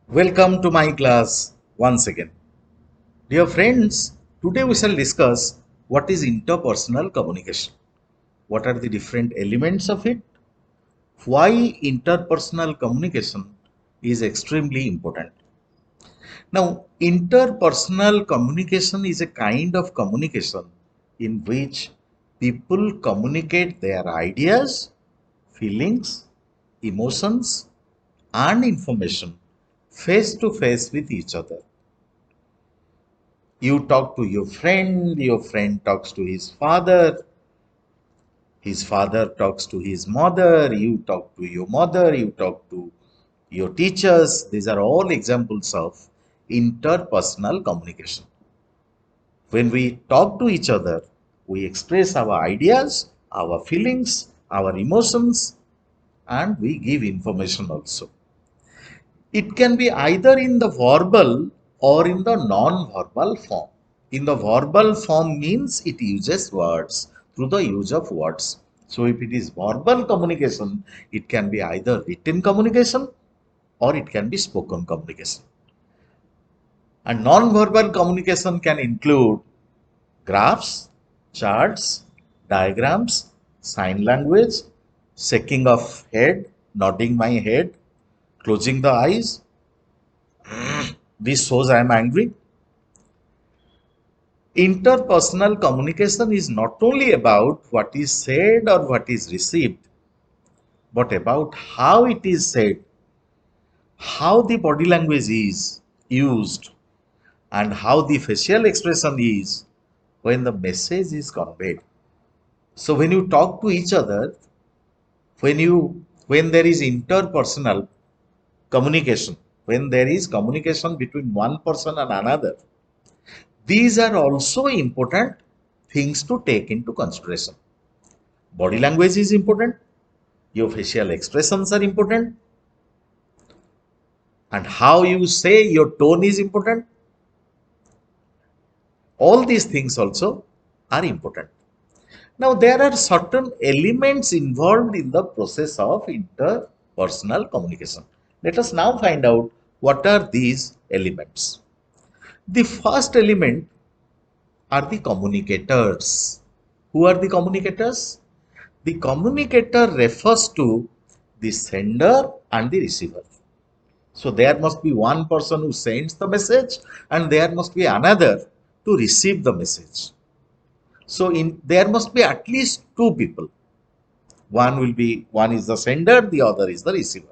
Welcome to my class once again. Dear friends, today we shall discuss what is interpersonal communication. What are the different elements of it? Why interpersonal communication is extremely important. Now, interpersonal communication is a kind of communication in which people communicate their ideas, feelings, emotions, and information face to face with each other. You talk to your friend talks to his father talks to his mother, you talk to your mother, you talk to your teachers. These are all examples of interpersonal communication. When we talk to each other, we express our ideas, our feelings, our emotions, and we give information also. It can be either in the verbal or in the non-verbal form. In the verbal form means it uses words through the use of words. So if it is verbal communication, it can be either written communication or it can be spoken communication. And non-verbal communication can include graphs, charts, diagrams, sign language, shaking of head, nodding my head, closing the eyes. This shows I am angry. Interpersonal communication is not only about what is said or what is received, but about how it is said, how the body language is used, and how the facial expression is when the message is conveyed. So when you talk to each other, when there is interpersonal communication, when there is communication between one person and another, these are also important things to take into consideration. Body language is important, your facial expressions are important, and how you say your tone is important. All these things also are important. Now, there are certain elements involved in the process of interpersonal communication. Let us now find out what are these elements. The first element are the communicators. Who are the communicators? The communicator refers to the sender and the receiver. So there must be one person who sends the message and there must be another to receive the message. So there must be at least two people. One is the sender, the other is the receiver.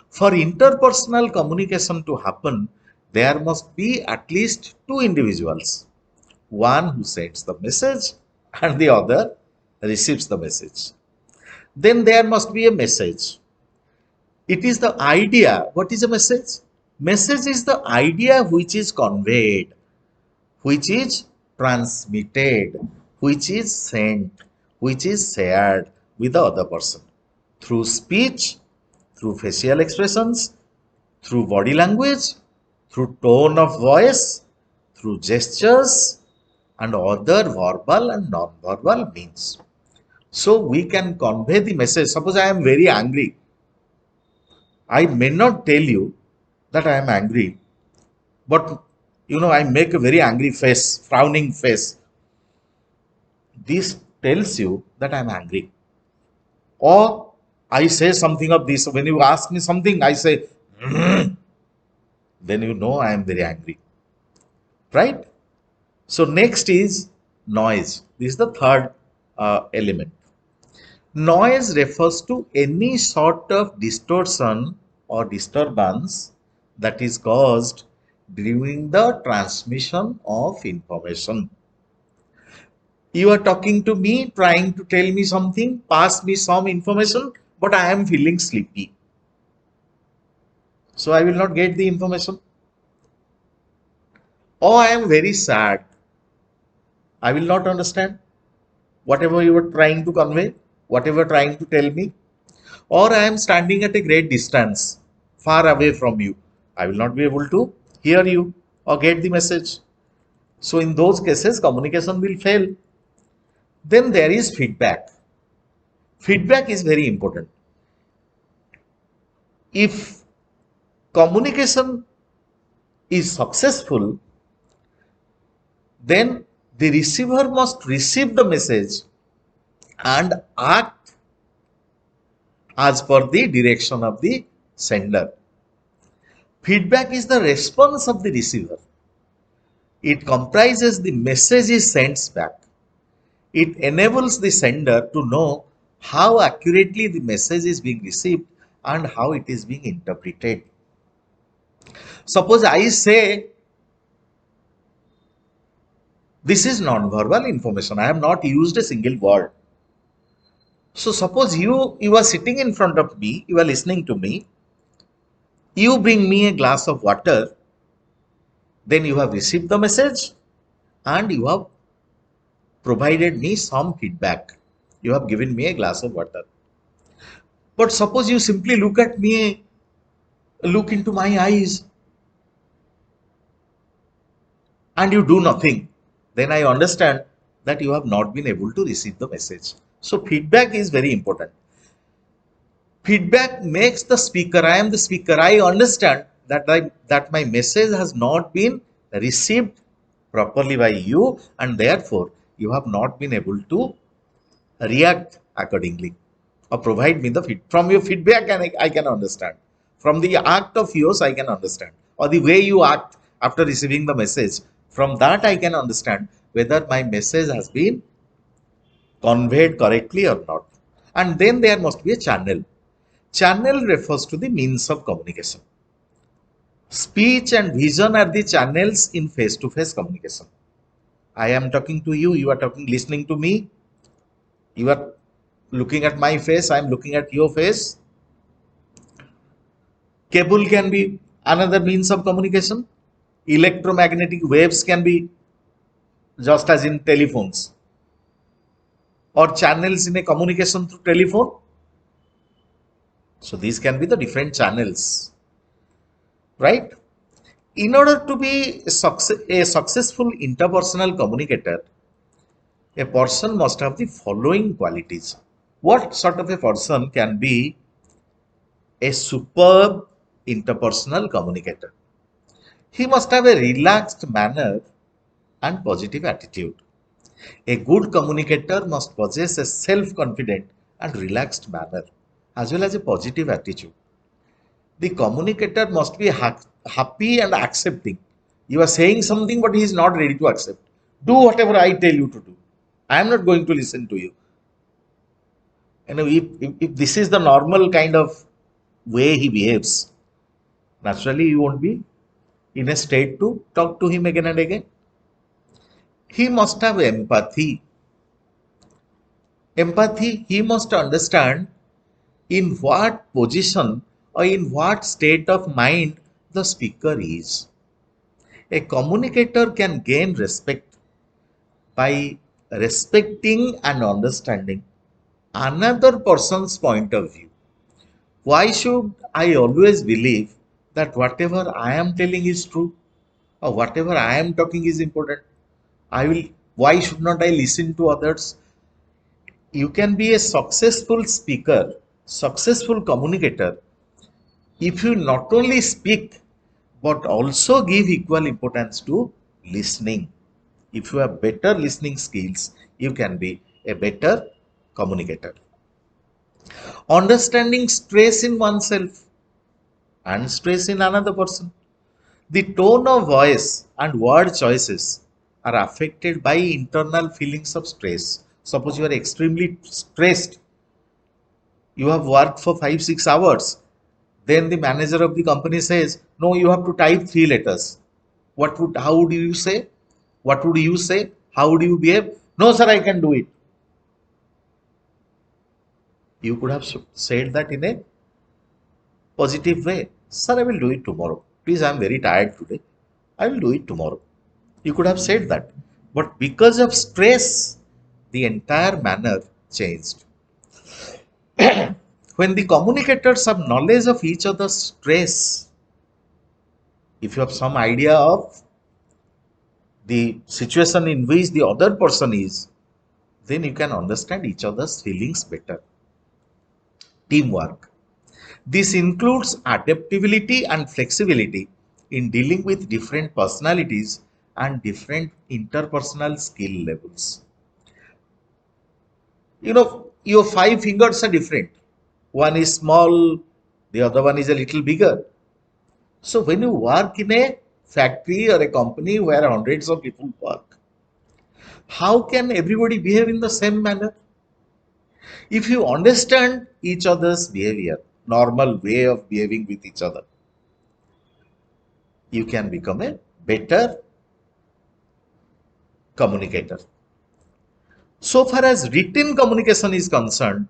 For interpersonal communication to happen, there must be at least two individuals. One who sends the message and the other receives the message. Then there must be a message. It is the idea. What is a message? Message is the idea which is conveyed, which is transmitted, which is sent, which is shared with the other person through speech, through facial expressions, through body language, through tone of voice, through gestures, and other verbal and non-verbal means. So we can convey the message. Suppose I am very angry. I may not tell you that I am angry, but I make a very angry face, frowning face. This tells you that I am angry. Or I say something of this. When you ask me something, I say, then you know I am very angry. Right? So next is noise. This is the third element. Noise refers to any sort of distortion or disturbance that is caused during the transmission of information. You are talking to me, trying to tell me something, pass me some information, but I am feeling sleepy. So I will not get the information. Or I am very sad. I will not understand whatever you are trying to convey, whatever trying to tell me. Or I am standing at a great distance, far away from you. I will not be able to hear you or get the message. So in those cases, communication will fail. Then there is feedback. Feedback is very important. If communication is successful, then the receiver must receive the message and act as per the direction of the sender. Feedback is the response of the receiver. It comprises the message he sends back. It enables the sender to know how accurately the message is being received and how it is being interpreted. Suppose I say this is non-verbal information. I have not used a single word. So suppose you are sitting in front of me, you are listening to me, you bring me a glass of water, then you have received the message and you have provided me some feedback. You have given me a glass of water. But suppose you simply look at me, look into my eyes, and you do nothing, then I understand that you have not been able to receive the message. So feedback is very important. Feedback makes the speaker, I am the speaker, I understand that my message has not been received properly by you, and therefore you have not been able to react accordingly or provide me the from your feedback, and I can understand. From the act of yours, I can understand, or the way you act after receiving the message. From that, I can understand whether my message has been conveyed correctly or not. And then there must be a channel. Channel refers to the means of communication. Speech and vision are the channels in face-to-face communication. I am talking to you, you are talking, listening to me, you are looking at my face, I am looking at your face. Cable can be another means of communication. Electromagnetic waves can be just as in telephones, or channels in a communication through telephone. So these can be the different channels, right? In order to be a successful interpersonal communicator, a person must have the following qualities. What sort of a person can be a superb interpersonal communicator? He must have a relaxed manner and positive attitude. A good communicator must possess a self-confident and relaxed manner as well as a positive attitude. The communicator must be happy and accepting. You are saying something, but he is not ready to accept. Do whatever I tell you to do. I am not going to listen to you. You know, if this is the normal kind of way he behaves, naturally you won't be in a state to talk to him again and again. He must have empathy. Empathy, he must understand in what position or in what state of mind the speaker is. A communicator can gain respect by respecting and understanding another person's point of view. Why should I always believe that whatever I am telling is true or whatever I am talking is important? Why should not I listen to others? You can be a successful speaker, successful communicator if you not only speak but also give equal importance to listening. If you have better listening skills, you can be a better communicator. Understanding stress in oneself and stress in another person. The tone of voice and word choices are affected by internal feelings of stress. Suppose you are extremely stressed, you have worked for 5 6 hours, then the manager of the company says, no, you have to type 3 letters. How would you say? What would you say? How would you behave? No, sir, I can do it. You could have said that in a positive way. Sir, I will do it tomorrow. Please, I am very tired today. I will do it tomorrow. You could have said that. But because of stress, the entire manner changed. When the communicators have knowledge of each other's stress, if you have some idea of the situation in which the other person is, then you can understand each other's feelings better. Teamwork. This includes adaptability and flexibility in dealing with different personalities and different interpersonal skill levels. Your five fingers are different. One is small, the other one is a little bigger. So when you work in a factory or a company where hundreds of people work, how can everybody behave in the same manner? If you understand each other's behavior, normal way of behaving with each other, you can become a better communicator. So far as written communication is concerned,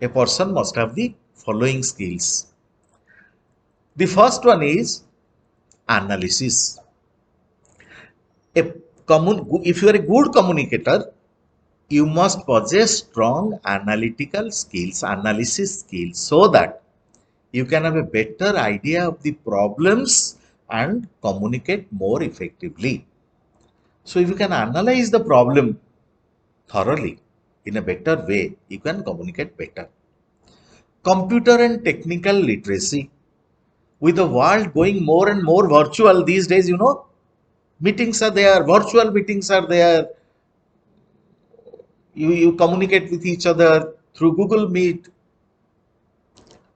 a person must have the following skills. The first one is analysis. If you are a good communicator, you must possess strong analytical skills, analysis skills, so that you can have a better idea of the problems and communicate more effectively. So if you can analyze the problem thoroughly in a better way, you can communicate better. Computer and technical literacy. With the world going more and more virtual these days, meetings are there, virtual meetings are there. You communicate with each other through Google Meet.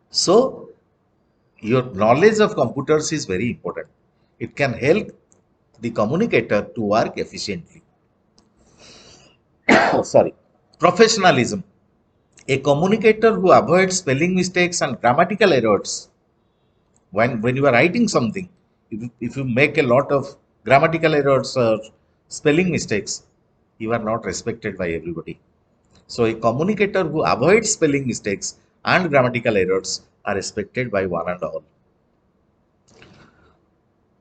So your knowledge of computers is very important. It can help the communicator to work efficiently. Sorry. Professionalism. A communicator who avoids spelling mistakes and grammatical errors when you are writing something, if you make a lot of grammatical errors or spelling mistakes, you are not respected by everybody. So a communicator who avoids spelling mistakes and grammatical errors are respected by one and all.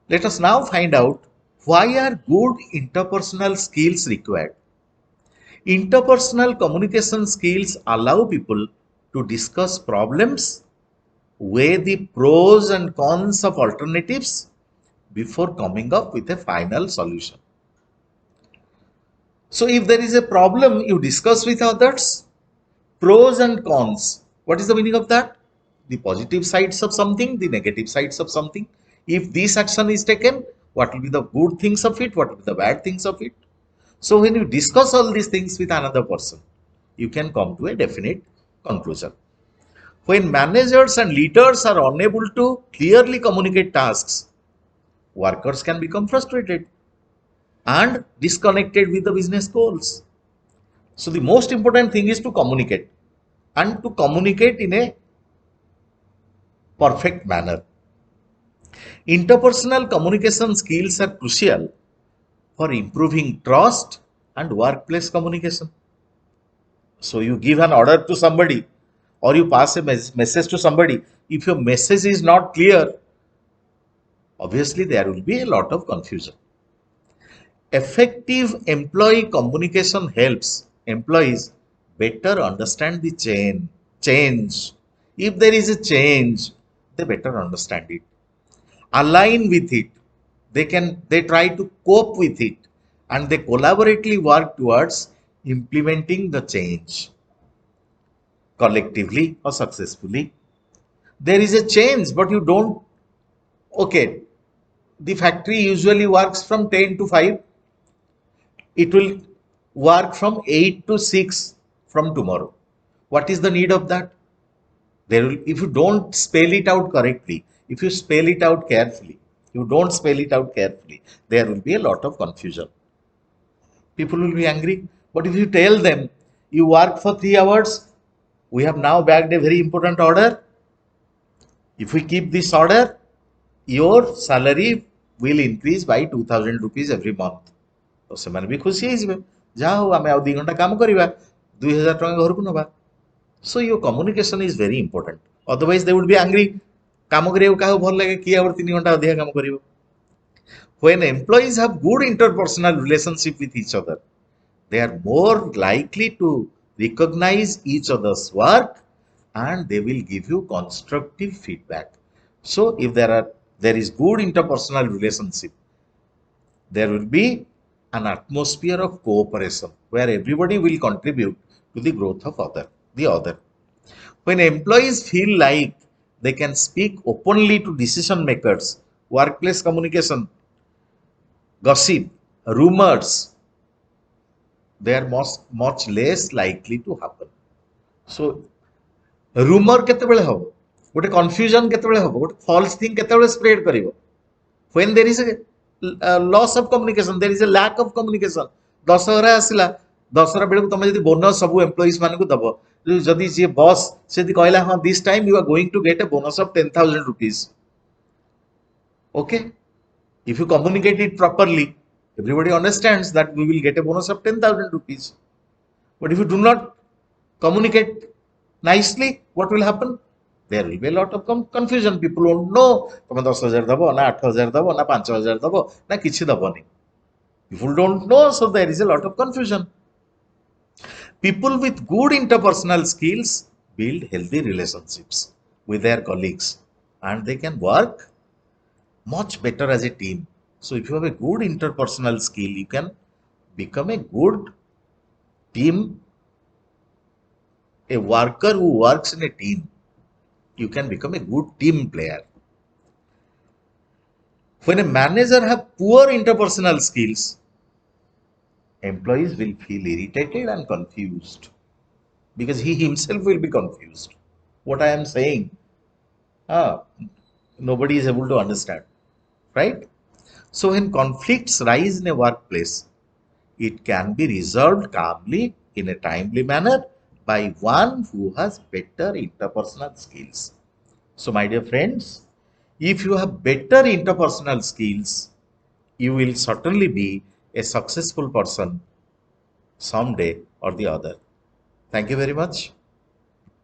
Let us now find out why are good interpersonal skills required. Interpersonal communication skills allow people to discuss problems, weigh the pros and cons of alternatives before coming up with a final solution. So if there is a problem, you discuss with others, pros and cons. What is the meaning of that? The positive sides of something, the negative sides of something. If this action is taken, what will be the good things of it? What will be the bad things of it? So when you discuss all these things with another person, you can come to a definite conclusion. When managers and leaders are unable to clearly communicate tasks, workers can become frustrated and disconnected with the business goals. So the most important thing is to communicate and to communicate in a perfect manner. Interpersonal communication skills are crucial for improving trust and workplace communication. So you give an order to somebody or you pass a message to somebody. If your message is not clear, obviously there will be a lot of confusion. Effective employee communication helps employees better understand the change. If there is a change, they better understand it, align with it. They try to cope with it, and they collaboratively work towards implementing the change collectively or successfully. There is a change, but you don't. Okay, the factory usually works from 10 to 5. It will work from 8 to 6 from tomorrow. What is the need of that? There will, if you don't spell it out correctly, if you spell it out carefully, you don't spell it out carefully, there will be a lot of confusion. People will be angry. But if you tell them, you work for 3 hours, we have now bagged a very important order. If we keep this order, your salary will increase by 2000 rupees every month. ତ ସେମାନେ ବି ଖୁସି ହେଇଯିବେ, ଯାହା ହଉ ଆମେ ଆଉ 2 ଘଣ୍ଟା କାମ କରିବା, 2000 ଟଙ୍କା ଘରକୁ ନେବା. So your communication is very important. Otherwise they would be angry. କାମ କରିବାକୁ କାହାକୁ ଭଲ ଲାଗେ, କିଏ ଆଉ 3 ଘଣ୍ଟା ଅଧିକା କାମ କରିବ? When employees have good interpersonal relationship with each other, they are more likely to recognize each other's work and they will give you constructive feedback. So if there is good interpersonal relationship, there will be an atmosphere of cooperation where everybody will contribute to the growth of the other. When employees feel like they can speak openly to decision makers, workplace communication, gossip, rumors, they are much less likely to happen. So, rumor କେତେବେଳେ ହବ? ଗୋଟେ confusion କେତେବେଳେ ହବ? ଗୋଟେ false thing କେତେବେଳେ spread କରିବ? When there is a loss of communication, there is a lack of communication. Dussehra ଆସିଲା, ଦଶହରା ବେଳକୁ ତମେ ଯଦି ବୋନସ୍ ସବୁ ଏମ୍ପ୍ଲୟିଜ୍ ମାନଙ୍କୁ ଦବ, ଯଦି ଯିଏ ବସ୍ ସେ ଯଦି କହିଲା ହଁ this time you are going to get a bonus of 10,000 rupees. Okay, if you communicate it properly, everybody understands that we will get a bonus of 10,000 rupees. But if you do not communicate nicely, what will happen? There will be a lot of confusion. People won't know ତମେ 10,000 ଦବ ନା 8,000 ଦବ ନା 5,000 ଦବ ନା କିଛି ଦବନି. People don't know, so there is a lot of confusion. People with good interpersonal skills build healthy relationships with their colleagues and they can work much better as a team. So if you have a good interpersonal skill, you can become a good team, a worker who works in a team. You can become a good team player. When a manager have poor interpersonal skills, employees will feel irritated and confused because he himself will be confused. What I am saying, nobody is able to understand, right? So when conflicts rise in a workplace, it can be resolved calmly in a timely manner by one who has better interpersonal skills. So, my dear friends, if you have better interpersonal skills, you will certainly be a successful person someday or the other. Thank you very much.